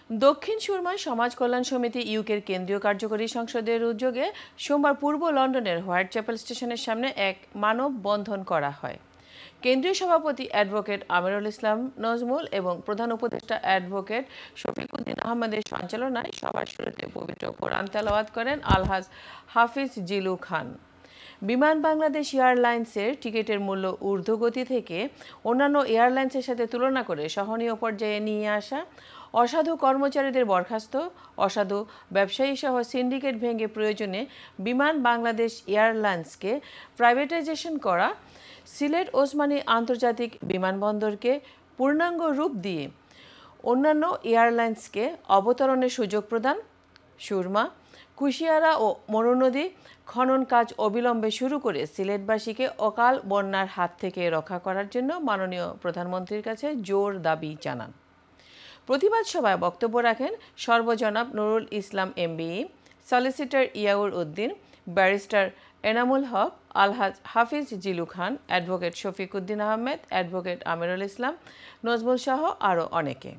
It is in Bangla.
দক্ষিণ সুরমা সমাজ কল্যাণ সমিতি ইউকের কেন্দ্রীয় কার্যকরী সংসদের উদ্যোগে সোমবার পূর্ব লন্ডনের হোয়াইট চ্যাপেল স্টেশনের সামনে এক মানববন্ধন করা হয়। কেন্দ্রীয় সভাপতি অ্যাডভোকেট আমিরুল ইসলাম নজমুল এবং প্রধান উপদেষ্টা অ্যাডভোকেট শফিকুদ্দিন আহমেদের সঞ্চালনায় সবার শুরুতে পবিত্র কোরআন তেলাওয়াত করেন আলহাজ হাফিজ জিলু খান। বিমান বাংলাদেশ এয়ারলাইন্সের টিকিটের মূল্য ঊর্ধ্বগতি থেকে অন্যান্য এয়ারলাইন্সের সাথে তুলনা করে সহনীয় পর্যায়ে নিয়ে আসা, অসাধু কর্মচারীদের বরখাস্ত, অসাধু ব্যবসায়ী সহ সিন্ডিকেট ভেঙে প্রয়োজনে বিমান বাংলাদেশ এয়ারলাইন্সকে প্রাইভেটাইজেশন করা, সিলেট ওসমানী আন্তর্জাতিক বিমানবন্দরকে পূর্ণাঙ্গ রূপ দিয়ে অন্যান্য এয়ারলাইন্সকে অবতরণের সুযোগ প্রদান, সুরমা, কুশিয়ারা ও মনুনদী খনন কাজ অবিলম্বে শুরু করে সিলেটবাসীকে অকাল বন্যার হাত থেকে রক্ষা করার জন্য মাননীয় প্রধানমন্ত্রীর কাছে জোর দাবি জানান। প্রতিবাদ সভায় বক্তব্য রাখেন সর্বজনাব Nurul Islam MBE, solicitor Yawar Uddin, barrister Enamul Haq, Alhaj Hafiz Jilu Khan, advocate Shafikuddin Ahmed, advocate Amirul Islam Nazmul সহ আরও অনেকে।